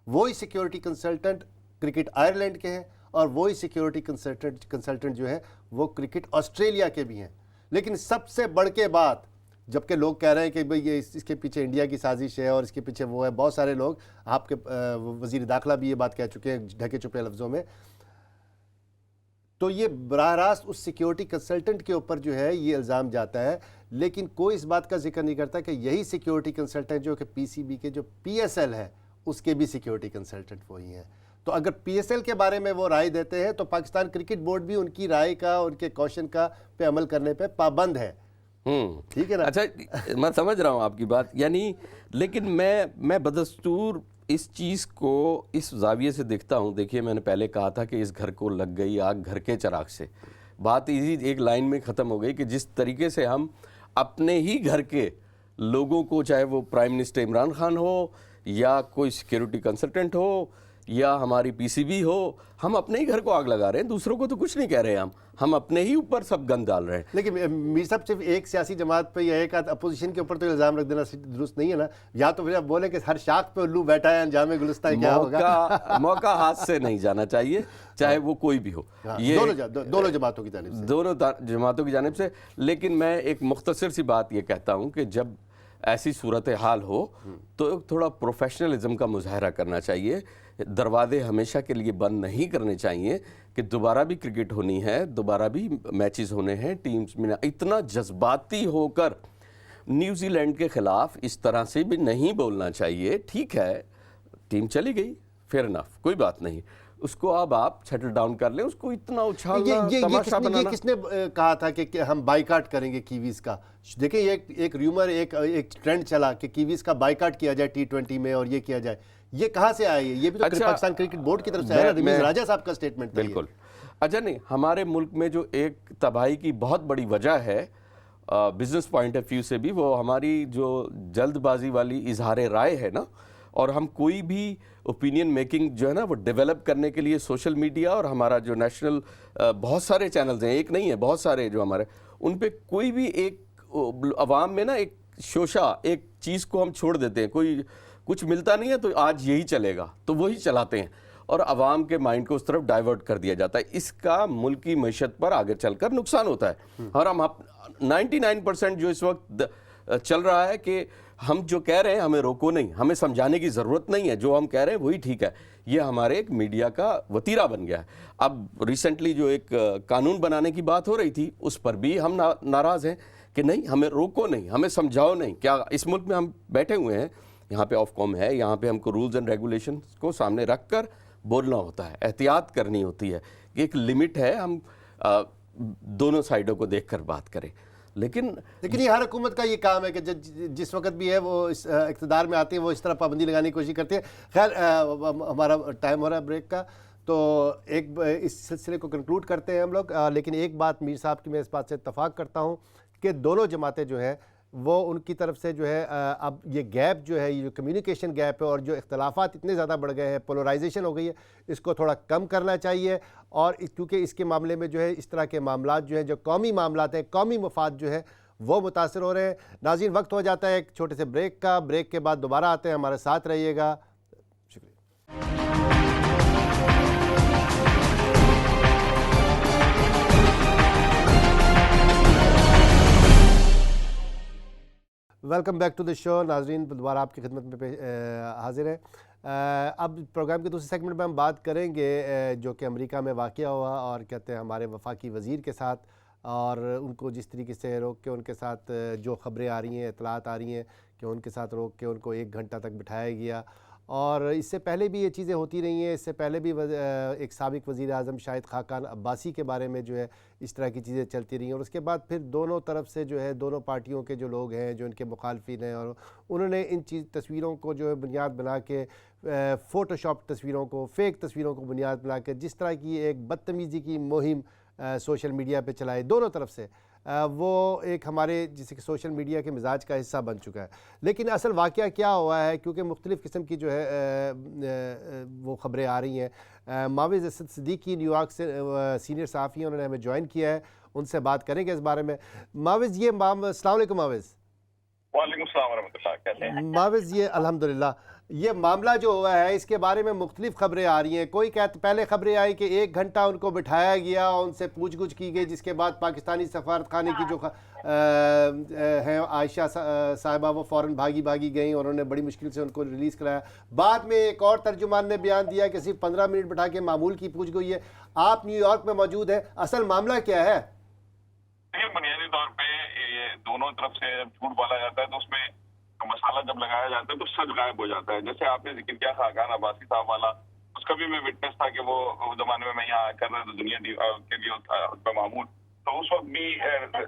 وہی سیکیورٹی کنسلٹنٹ کرکٹ آئرلینڈ کے ہیں, اور وہی سیکیورٹی کنسلٹنٹ جو ہے وہ کرکٹ آسٹریلیا کے بھی ہیں. لیکن سب سے بڑھ کے بات, جبکہ لوگ کہہ رہے ہیں کہ بھئی یہ اس کے پیچھے انڈیا کی سازش ہے اور اس کے پیچھے وہ ہے, بہت سارے لوگ, آپ کے وزیر داخلہ بھی یہ بات کہہ چکے ہیں ڈھکے چھپے لفظوں میں, تو یہ براہ راست اس سیکیورٹی کنسلٹنٹ کے اوپر جو ہے یہ الزام جاتا ہے. لیکن کوئی اس بات کا ذکر نہیں کرتا کہ یہی سیکیورٹی کنسلٹنٹ جو کہ پی سی بی کے جو پی ایس ایل ہے اس کے بھی سیکیورٹی کنسلٹنٹ وہی ہیں. تو اگر پی ایس ایل کے بارے میں وہ رائے دیتے ہیں تو پاکستان کرکٹ بورڈ بھی ان کی رائے کا, ان کے کوشن کا پہ عمل کرنے پہ پابند ہے. ٹھیک ہے نا؟ اچھا, میں سمجھ رہا ہوں آپ کی بات, یعنی لیکن میں بدستور اس چیز کو اس زاویے سے دیکھتا ہوں. دیکھیے, میں نے پہلے کہا تھا کہ اس گھر کو لگ گئی آگ گھر کے چراغ سے. بات ایک لائن میں ختم ہو گئی کہ جس طریقے سے ہم اپنے ہی گھر کے لوگوں کو, چاہے وہ پرائم منسٹر عمران خان ہو یا کوئی سیکیورٹی کنسلٹنٹ ہو یا ہماری پی سی بی ہو, ہم اپنے ہی گھر کو آگ لگا رہے ہیں. دوسروں کو تو کچھ نہیں کہہ رہے, ہم اپنے ہی اوپر سب گند ڈال رہے ہیں. لیکن میر صاحب صرف ایک سیاسی جماعت پہ یا ایک اپوزیشن کے اوپر تو الزام رکھ دینا درست نہیں ہے نا. یا تو پھر آپ بولیں کہ ہر شاخ پہ الو بیٹھا ہے, انجام گلستان کیا ہوگا. موقع ہاتھ سے نہیں جانا چاہیے, چاہے وہ کوئی بھی ہو. دونوں جماعتوں کی جانب سے, دونوں جماعتوں کی جانب سے. لیکن میں ایک مختصر سی بات یہ کہتا ہوں کہ جب ایسی صورتحال ہو تو تھوڑا پروفیشنلزم کا مظاہرہ کرنا چاہیے. دروازے ہمیشہ کے لیے بند نہیں کرنے چاہیے کہ دوبارہ بھی کرکٹ ہونی ہے, دوبارہ بھی میچز ہونے ہیں, ٹیمز میں اتنا جذباتی ہو کر نیوزی لینڈ کے خلاف اس طرح سے بھی نہیں بولنا چاہیے. ٹھیک ہے, ٹیم چلی گئی, فیئر انف, کوئی بات نہیں, اس کو اب آپ سیٹل ڈاؤن کر لیں. اس کو اتنا اچھالنا, تماشا بنانا. یہ کس نے کہا تھا کہ ہم بائیکاٹ کریں گے کیویز کا؟ دیکھیں, ایک ریومر, ایک ٹرینڈ چلا کہ کیویز کا بائیکاٹ کیا جائے T20 میں اور یہ کیا جائے. یہ کہاں سے آیا؟ یہ بھی تو پھر پاکستان کرکٹ بورڈ کی طرف سے آیا, رمیز راجہ صاحب کا سٹیٹمنٹ تھا. بالکل. اچھا, نہیں, ہمارے ملک میں جو ایک تباہی کی بہت بڑی وجہ ہے بزنس پوائنٹ آف ویو سے بھی, وہ ہماری جو جلد بازی والی اظہار رائے ہے نا. اور ہم کوئی بھی اوپینین میکنگ جو ہے نا وہ ڈیولپ کرنے کے لیے سوشل میڈیا اور ہمارا جو نیشنل بہت سارے چینلز ہیں, ایک نہیں ہے, بہت سارے جو ہمارے, ان پہ کوئی بھی ایک عوام میں نا ایک شوشہ, ایک چیز کو ہم چھوڑ دیتے ہیں. کوئی کچھ ملتا نہیں ہے تو آج یہی چلے گا, تو وہی چلاتے ہیں اور عوام کے مائنڈ کو اس طرف ڈائیورٹ کر دیا جاتا ہے. اس کا ملک کی معیشت پر آگے چل کر نقصان ہوتا ہے. اور ہم 99% جو اس وقت چل رہا ہے کہ ہم جو کہہ رہے ہیں ہمیں روکو نہیں, ہمیں سمجھانے کی ضرورت نہیں ہے, جو ہم کہہ رہے ہیں وہی ٹھیک ہے. یہ ہمارے ایک میڈیا کا وتیرہ بن گیا ہے. اب ریسنٹلی جو ایک قانون بنانے کی بات ہو رہی تھی, اس پر بھی ہم ناراض ہیں کہ نہیں, ہمیں روکو نہیں, ہمیں سمجھاؤ نہیں. کیا اس ملک میں ہم بیٹھے ہوئے ہیں, یہاں پہ آف کام ہے, یہاں پہ ہم کو رولز اینڈ ریگولیشنز کو سامنے رکھ کر بولنا ہوتا ہے, احتیاط کرنی ہوتی ہے کہ ایک لمٹ ہے, ہم دونوں سائیڈوں کو دیکھ کر بات کریں. لیکن یہ ہر حکومت کا یہ کام ہے کہ جس وقت بھی ہے وہ اس اقتدار میں آتی ہے وہ اس طرح پابندی لگانے کی کوشش کرتی ہے. خیر, ہمارا ٹائم ہو رہا ہے بریک کا, تو ایک اس سلسلے کو کنکلوڈ کرتے ہیں ہم لوگ. لیکن ایک بات میر صاحب کی میں اس بات سے اتفاق کرتا ہوں کہ دونوں جماعتیں جو ہیں وہ ان کی طرف سے جو ہے اب یہ گیپ جو ہے, یہ جو کمیونیکیشن گیپ ہے اور جو اختلافات اتنے زیادہ بڑھ گئے ہیں, پولرائزیشن ہو گئی ہے, اس کو تھوڑا کم کرنا چاہیے. اور کیونکہ اس کے معاملے میں جو ہے اس طرح کے معاملات جو ہیں, جو قومی معاملات ہیں, قومی مفاد جو ہے وہ متاثر ہو رہے ہیں. ناظرین, وقت ہو جاتا ہے ایک چھوٹے سے بریک کا. بریک کے بعد دوبارہ آتے ہیں, ہمارے ساتھ رہیے گا. شکریہ. ویلکم بیک ٹو دی شو. ناظرین, دوبارہ آپ کی خدمت میں حاضر ہیں. اب پروگرام کے دوسرے سیگمنٹ میں ہم بات کریں گے جو کہ امریکہ میں واقع ہوا, اور کہتے ہیں ہمارے وفاقی وزیر کے ساتھ, اور ان کو جس طریقے سے روک کے ان کے ساتھ جو خبریں آ رہی ہیں, اطلاعات آ رہی ہیں کہ ان کے ساتھ روک کے ان کو 1 گھنٹہ تک بٹھایا گیا, اور اس سے پہلے بھی یہ چیزیں ہوتی رہی ہیں. اس سے پہلے بھی ایک سابق وزیر اعظم شاہد خاقان عباسی کے بارے میں جو ہے اس طرح کی چیزیں چلتی رہی ہیں, اور اس کے بعد پھر دونوں طرف سے جو ہے دونوں پارٹیوں کے جو لوگ ہیں جو ان کے مخالفین ہیں, اور انہوں نے ان تصویروں کو جو ہے بنیاد بنا کے, فوٹو شاپ تصویروں کو, فیک تصویروں کو بنیاد بنا کے جس طرح کی ایک بدتمیزی کی مہم سوشل میڈیا پہ چلائے دونوں طرف سے, وہ ایک ہمارے جسے کہ سوشل میڈیا کے مزاج کا حصہ بن چکا ہے. لیکن اصل واقعہ کیا ہوا ہے, کیونکہ مختلف قسم کی جو ہے وہ خبریں آ رہی ہیں. معوذ اسد صدیقی نیو یارک سے سینئر صحافی ہیں, انہوں نے ہمیں جوائن کیا ہے, ان سے بات کریں گے اس بارے میں. معوذ یہ السلام علیکم معوذ. وعلیکم السلام ورحمۃ اللہ, کیسے ہیں معوذ؟ یہ الحمدللہ, یہ معاملہ جو ہوا ہے اس کے بارے میں مختلف خبریں آ رہی ہیں. کوئی پہلے خبریں آئی کہ 1 گھنٹہ ان کو بٹھایا گیا, ان سے پوچھ گچھ کی گئی, جس کے بعد پاکستانی سفارت خانے کی جو ہیں عائشہ صاحبہ وہ فوراً بھاگی گئیں اور انہوں نے بڑی مشکل سے ان کو ریلیز کرایا. بعد میں ایک اور ترجمان نے بیان دیا کہ صرف 15 منٹ بٹھا کے معمول کی پوچھ گئی ہے. آپ نیو یارک میں موجود ہیں, اصل معاملہ کیا ہے؟ بنیادی طور پہ یہ دونوں طرف سے جھوٹ بولا جاتا ہے تو اس میں مسالہ جب لگایا جاتا ہے تو سچ غائب ہو جاتا ہے. جیسے آپ نے ذکر کیا خاقان عباسی صاحب والا, اس کا بھی میں وٹنس تھا کہ وہ زمانے میں یہاں کر رہے تھے دنیا کے لیے خطبہ معمول, تو اس وقت بھی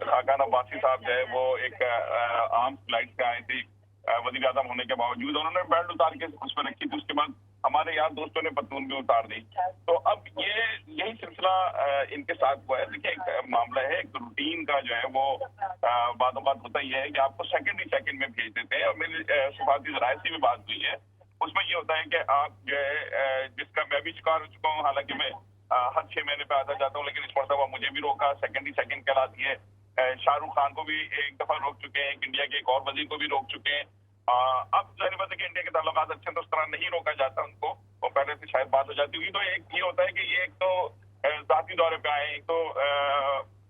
خاقان عباسی صاحب جو ہے وہ ایک عام فلائٹ سے آئے تھے وزیر اعظم ہونے کے باوجود, انہوں نے بیلٹ اتار کے اس پہ رکھی تھی. اس کے بعد ہمارے یار دوستوں نے پتلون بھی اتار دی. تو اب یہی سلسلہ ان کے ساتھ ہوا ہے. دیکھیے ایک معاملہ ہے, ایک روٹین کا جو ہے وہ بعض اوقات ہوتا ہی ہے کہ آپ کو سیکنڈ میں بھیج دیتے ہیں. اور میری سفارتی ذرائع سے بھی بات ہوئی ہے, اس میں یہ ہوتا ہے کہ آپ جو ہے جس کا میں بھی شکار ہو چکا ہوں, حالانکہ میں ہر 6 مہینے پہ آتا جاتا ہوں, لیکن اس مرتبہ مجھے بھی روکا. سیکنڈ کہلاتی ہے. شاہ رخ خان کو بھی ایک دفعہ روک چکے ہیں, انڈیا کے ایک اور وزیر کو بھی روک چکے ہیں. اب ظاہر بات ہے کہ انڈیا کے تعلقات اچھے تو اس طرح نہیں روکا جاتا ان کو, وہ پہلے سے شاید بات ہو جاتی ہوگی. تو ایک یہ ہوتا ہے کہ یہ ایک تو ذاتی دورے پہ آئے, ایک تو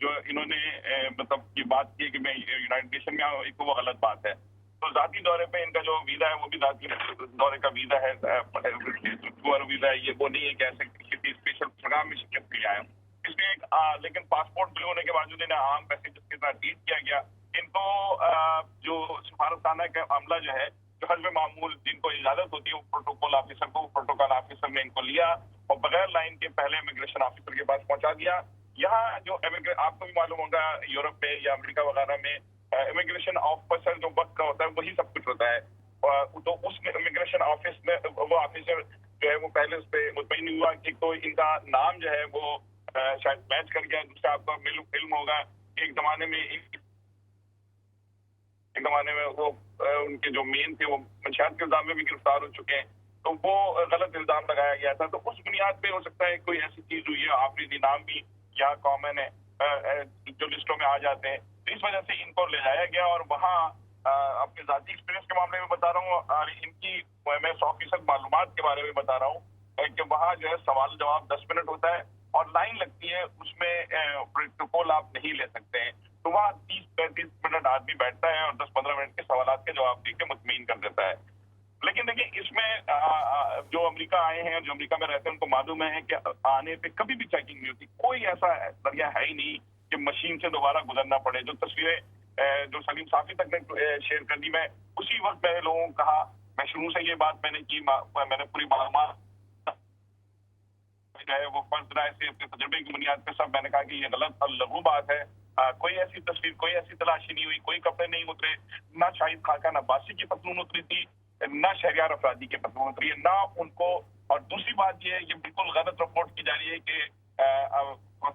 جو انہوں نے مطلب یہ بات کی کہ میں یونائٹڈ نیشن میں آؤں, ایک تو وہ غلط بات ہے. تو ذاتی دورے پہ ان کا جو ویزا ہے وہ بھی ذاتی دورے کا ویزا ہے, ویزا ہے, یہ وہ نہیں ہے کہ ایسے کسی اسپیشل پروگرام میں شرکت کے لیے آئے. اس میں ایک لیکن پاسپورٹ بلو ہونے کے باوجود انہیں عام پیسنجر کے ساتھ ڈیل کیا گیا. ان کو جو سفارت خانہ کا عملہ جو ہے جو حسب معمول جن کو اجازت ہوتی ہے وہ پروٹوکول آفیسر کو, پروٹوکول آفیسر نے ان کو لیا اور بغیر لائن کے پہلے امیگریشن آفیسر کے پاس پہنچا دیا. یہاں جو آپ کو بھی معلوم ہوگا یورپ میں یا امریکہ وغیرہ میں امیگریشن آفیسر جو وقت کا ہوتا ہے وہی سب کچھ ہوتا ہے. تو اس میں امیگریشن آفس میں وہ آفیسر جو ہے وہ پہلے اس پہ مطمئن ہوا کہ تو ان کا نام جو ہے وہ شاید میچ کر گیا. دوسرا آپ کو علم ہوگا ایک زمانے میں وہ ان کے جو مین تھے وہ منشیات کے الزام میں بھی گرفتار ہو چکے ہیں, تو وہ غلط الزام لگایا گیا تھا. تو اس بنیاد پہ ہو سکتا ہے کوئی ایسی چیز ہوئی ہے, آفریدی نام بھی یا کامن ہے جو لسٹوں میں آ جاتے ہیں. تو اس وجہ سے ان کو لے جایا گیا اور وہاں اپنے ذاتی ایکسپیرینس کے معاملے میں بتا رہا ہوں, ان کی میں 100% معلومات کے بارے میں بتا رہا ہوں کہ وہاں جو ہے سوال جواب 10 منٹ ہوتا ہے اور لائن لگتی ہے, اس میں پروٹوکول آپ نہیں لے سکتے ہیں. تو وہاں 30-35 منٹ آدمی بیٹھتا ہے اور 10-15 منٹ کے سوالات کے جواب دے کے مطمئن کر دیتا ہے. لیکن دیکھیں اس میں جو امریکہ آئے ہیں, جو امریکہ میں رہتے ہیں, ان کو معلوم ہے کہ آنے پہ کبھی بھی چیکنگ نہیں ہوتی. کوئی ایسا ذریعہ ہے ہی نہیں کہ مشین سے دوبارہ گزرنا پڑے. جو تصویریں جو سلیم صافی تک نے شیئر کر دی, میں اسی وقت میں نے لوگوں کو کہا, میں شروع سے یہ بات میں نے کی, میں نے پوری معلومات جو ہے وہ فرض رائے سے اپنے تجربے کی بنیاد پہ سب میں نے کہا کہ یہ غلط اور لغو بات ہے. کوئی ایسی تصویر, کوئی ایسی تلاشی نہیں ہوئی, کوئی کپڑے نہیں اترے, نہ شاہد خاقان عباسی کی پتلون اتری تھی, نہ شہریار افرادی کی پتلون اتری ہے, نہ ان کو. اور دوسری بات یہ ہے, یہ بالکل غلط رپورٹ کی جا رہی ہے کہ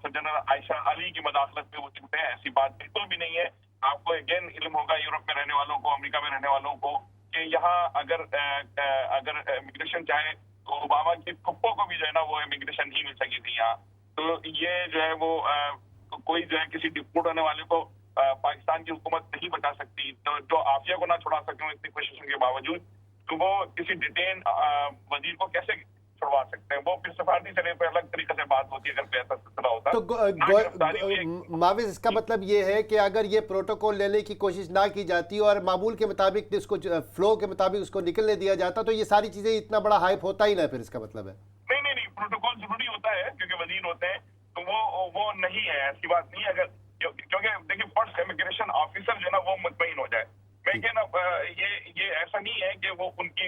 جنرل عائشہ علی کی مداخلت میں وہ چلتے ہیں. ایسی بات بالکل بھی نہیں ہے. آپ کو اگین علم ہوگا یورپ میں رہنے والوں کو, امریکہ میں رہنے والوں کو, کہ یہاں اگر امیگریشن چاہے تو اوباما کی پھپھو کو بھی جو ہے نا وہ امیگریشن نہیں مل سکی تھی یہاں. تو یہ جو ہے وہ کوئی جو ہے کسی ڈپورٹ ہونے والے کو پاکستان کی حکومت نہیں بچا سکتی. تو جو عافیہ کو نہ چھڑا سکے اتنی کوششوں کے باوجود, تو وہ کسی ڈیٹین وزیر کو کیسے چھڑوا سکتے ہیں؟ وہ پھر سفارتی سطح پہ الگ طریقے سے بات ہوتی ہے اگر کوئی ایسا سلسلہ ہوتا. تو معوذ اس کا مطلب یہ ہے کہ اگر یہ پروٹوکول لینے کی کوشش نہ کی جاتی اور معمول کے مطابق اس کو فلو کے مطابق اس کو نکلنے دیا جاتا تو یہ ساری چیزیں اتنا بڑا ہائپ ہوتا ہی نہ. پھر اس کا مطلب ہے نہیں, پروٹوکول ضروری ہوتا ہے کیونکہ وزیر ہوتے ہیں, تو وہ نہیں ہے, ایسی بات نہیں ہے. اگر کیونکہ دیکھیں فرسٹ امیگریشن آفیسر جو ہے نا وہ مطمئن ہو جائے. میں کہ نا یہ ایسا نہیں ہے کہ وہ ان کی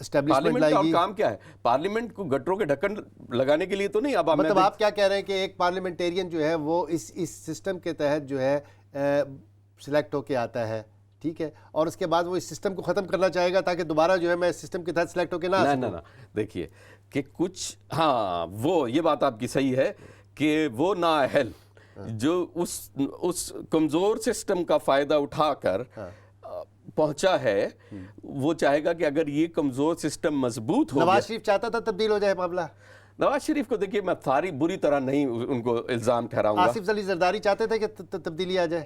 اسٹیبلشمنٹ پارلیمنٹ لائے کا اور گی. کام کیا ہے؟ پارلیمنٹ کو گٹروں کے ڈھکن لگانے کے لیے تو نہیں. اب مطلب آپ کیا کہہ رہے ہیں کہ ایک پارلیمنٹیرین جو ہے وہ اس سسٹم کے تحت جو ہے سلیکٹ ہو کے آتا ہے, ٹھیک ہے, اور اس کے بعد وہ اس سسٹم کو ختم کرنا چاہے گا تاکہ دوبارہ جو ہے میں اس سسٹم کے تحت سلیکٹ ہو کے نہ آ سکوں. نہ دیکھیے کہ کچھ, ہاں وہ یہ بات آپ کی صحیح ہے کہ وہ نااہل جو اس کمزور سسٹم کا فائدہ اٹھا کر پہنچا ہے, وہ چاہے گا کہ اگر یہ کمزور سسٹم مضبوط ہو. نواز شریف چاہتا تھا تبدیل ہو جائے معاملہ. نواز شریف کو دیکھیے میں ساری بری طرح نہیں ان کو الزام ٹھہراؤں گا. آصف علی زرداری چاہتے تھے کہ تبدیلی آ جائے.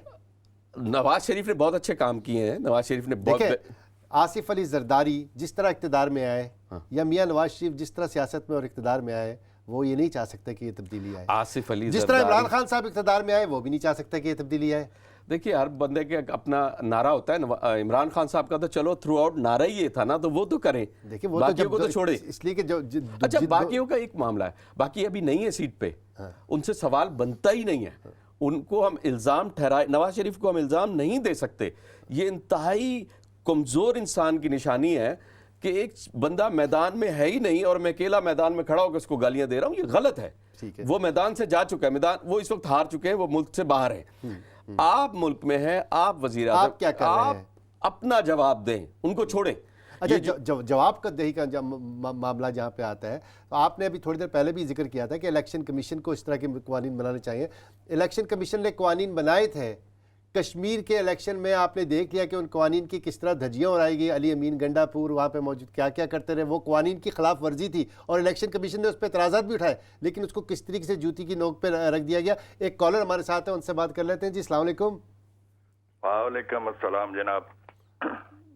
نواز شریف نے بہت اچھے کام کیے ہیں. نواز شریف نے بہت, آصف علی زرداری جس طرح اقتدار میں آئے یا میاں نواز شریف جس طرح سیاست میں اور اقتدار میں آئے, وہ یہ نہیں چاہ سکتے کہ یہ تبدیلی آئے. آصف علی جس طرح عمران خان صاحب اقتدار میں آئے وہ بھی نہیں چاہ سکتے کہ یہ تبدیلی آئے. دیکھیے ہر بندے کے اپنا نعرہ ہوتا ہے. عمران خان صاحب کا تو چلو تھرو آؤٹ نعرہ ہی یہ تھا نا, تو وہ تو کریں, باقیوں کو تو چھوڑیں. اس لیے کہ اچھا باقیوں کا ایک معاملہ ہے, باقی ابھی نہیں ہے سیٹ پہ, ان سے سوال بنتا ہی نہیں ہے. ان کو ہم الزام ٹھہرائے, نواز شریف کو ہم الزام نہیں دے سکتے. یہ انتہائی کمزور انسان کی نشانی ہے کہ ایک بندہ میدان میں ہے ہی نہیں اور میں اکیلا میدان میں کھڑا ہو کے اس کو گالیاں دے رہا ہوں. یہ غلط ہے. وہ میدان سے جا چکا ہے, میدان وہ اس وقت ہار چکے ہیں, وہ ملک سے باہر ہیں. آپ ملک میں ہیں, آپ وزیر اعظم, آپ کیا کر رہے ہیں؟ اپنا جواب دیں, ان کو چھوڑیں. اچھا جواب کا دہی کا معاملہ جہاں پہ آتا ہے, تو آپ نے ابھی تھوڑی دیر پہلے بھی ذکر کیا تھا کہ الیکشن کمیشن کو اس طرح کے قوانین بنانے چاہیے. الیکشن کمیشن نے قوانین بنائے تھے. کشمیر کے الیکشن میں آپ نے دیکھ لیا کہ ان قوانین کی کس طرح دھجیاں اڑائی گئی. علی امین گنڈا پور وہاں پہ موجود کیا کیا کرتے رہے. وہ قوانین کی خلاف ورزی تھی اور الیکشن کمیشن نے اس پہ اعتراضات بھی اٹھائے, لیکن اس کو کس طریقے سے جوتی کی نوک پہ رکھ دیا گیا. ایک کالر ہمارے ساتھ ہیں, ان سے بات کر لیتے ہیں. جی السلام علیکم. وعلیکم السلام جناب.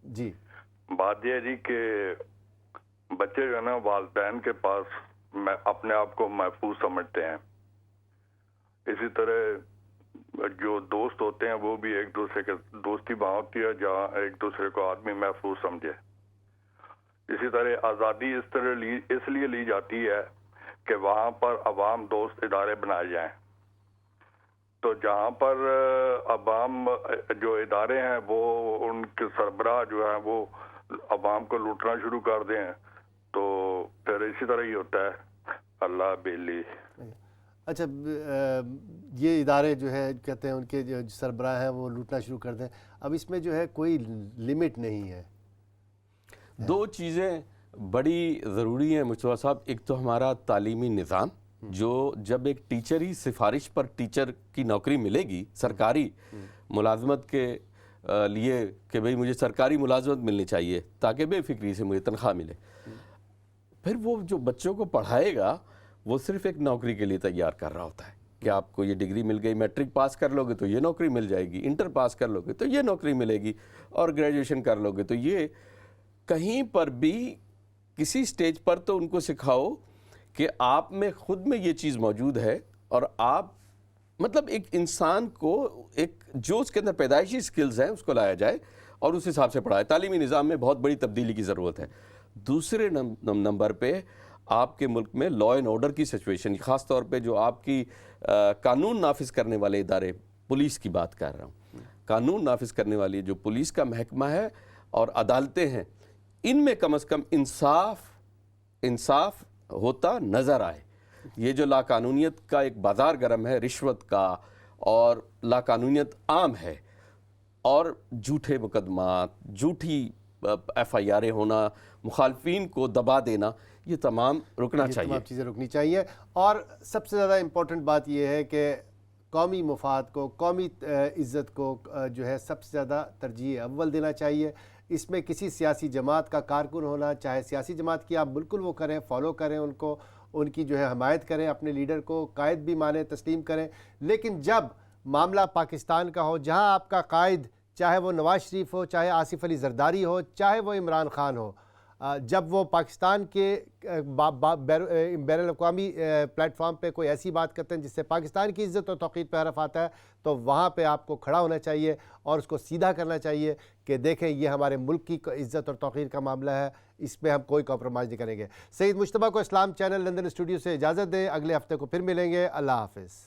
جی بات یہ ہے جی کہ بچے جو ہے نا والدین کے پاس اپنے آپ کو محفوظ سمجھتے ہیں. اسی طرح جو دوست ہوتے ہیں وہ بھی ایک دوسرے کے, دوستی وہاں ہوتی ہے جہاں ایک دوسرے کو آدمی محفوظ سمجھے. اسی طرح آزادی اس لیے لی جاتی ہے کہ وہاں پر عوام دوست ادارے بنائے جائیں. تو جہاں پر عوام جو ادارے ہیں وہ ان کے سربراہ جو ہیں وہ عوام کو لوٹنا شروع کر دیں, تو پھر اسی طرح ہی ہوتا ہے. اللہ بیلی. اچھا یہ ادارے جو ہے کہتے ہیں ان کے جو سربراہ ہیں وہ لوٹنا شروع کر دیں. اب اس میں جو ہے کوئی لمٹ نہیں ہے. دو چیزیں بڑی ضروری ہیں مصطفیٰ صاحب. ایک تو ہمارا تعلیمی نظام, جو جب ایک ٹیچر ہی سفارش پر ٹیچر کی نوکری ملے گی سرکاری ملازمت کے لیے کہ بھئی مجھے سرکاری ملازمت ملنی چاہیے تاکہ بے فکری سے مجھے تنخواہ ملے, پھر وہ جو بچوں کو پڑھائے گا وہ صرف ایک نوکری کے لیے تیار کر رہا ہوتا ہے کہ آپ کو یہ ڈگری مل گئی, میٹرک پاس کر لو گے تو یہ نوکری مل جائے گی, انٹر پاس کر لو گے تو یہ نوکری ملے گی, اور گریجویشن کر لو گے تو یہ. کہیں پر بھی کسی سٹیج پر تو ان کو سکھاؤ کہ آپ میں خود میں یہ چیز موجود ہے, اور آپ مطلب ایک انسان کو ایک جو اس کے اندر پیدائشی سکلز ہیں اس کو لایا جائے اور اس حساب سے پڑھائے. تعلیمی نظام میں بہت بڑی تبدیلی کی ضرورت ہے. دوسرے نمبر پہ آپ کے ملک میں لا اینڈ آرڈر کی سچویشن, خاص طور پہ جو آپ کی قانون نافذ کرنے والے ادارے, پولیس کی بات کر رہا ہوں, قانون نافذ کرنے والی جو پولیس کا محکمہ ہے اور عدالتیں ہیں, ان میں کم از کم انصاف ہوتا نظر آئے. یہ جو لاقانونیت کا ایک بازار گرم ہے, رشوت کا, اور لاقانونیت عام ہے, اور جھوٹے مقدمات, جھوٹی ایف آئی آریں ہونا, مخالفین کو دبا دینا, یہ تمام رکنا چاہیے. تمام چیزیں رکنی چاہیے. اور سب سے زیادہ امپورٹنٹ بات یہ ہے کہ قومی مفاد کو, قومی عزت کو جو ہے سب سے زیادہ ترجیح اول دینا چاہیے. اس میں کسی سیاسی جماعت کا کارکن ہونا, چاہے سیاسی جماعت کی آپ بالکل وہ کریں, فالو کریں ان کو, ان کی جو ہے حمایت کریں, اپنے لیڈر کو قائد بھی مانیں, تسلیم کریں. لیکن جب معاملہ پاکستان کا ہو, جہاں آپ کا قائد چاہے وہ نواز شریف ہو, چاہے آصف علی زرداری ہو, چاہے وہ عمران خان ہو, جب وہ پاکستان کے بین الاقوامی پلیٹ فارم پہ کوئی ایسی بات کرتے ہیں جس سے پاکستان کی عزت اور توقیر پہ حرف آتا ہے, تو وہاں پہ آپ کو کھڑا ہونا چاہیے اور اس کو سیدھا کرنا چاہیے کہ دیکھیں یہ ہمارے ملک کی عزت اور توقیر کا معاملہ ہے, اس پہ ہم کوئی کمپرومائز نہیں کریں گے. سید مجتبیٰ کو اسلام چینل لندن اسٹوڈیو سے اجازت دیں. اگلے ہفتے کو پھر ملیں گے. اللہ حافظ.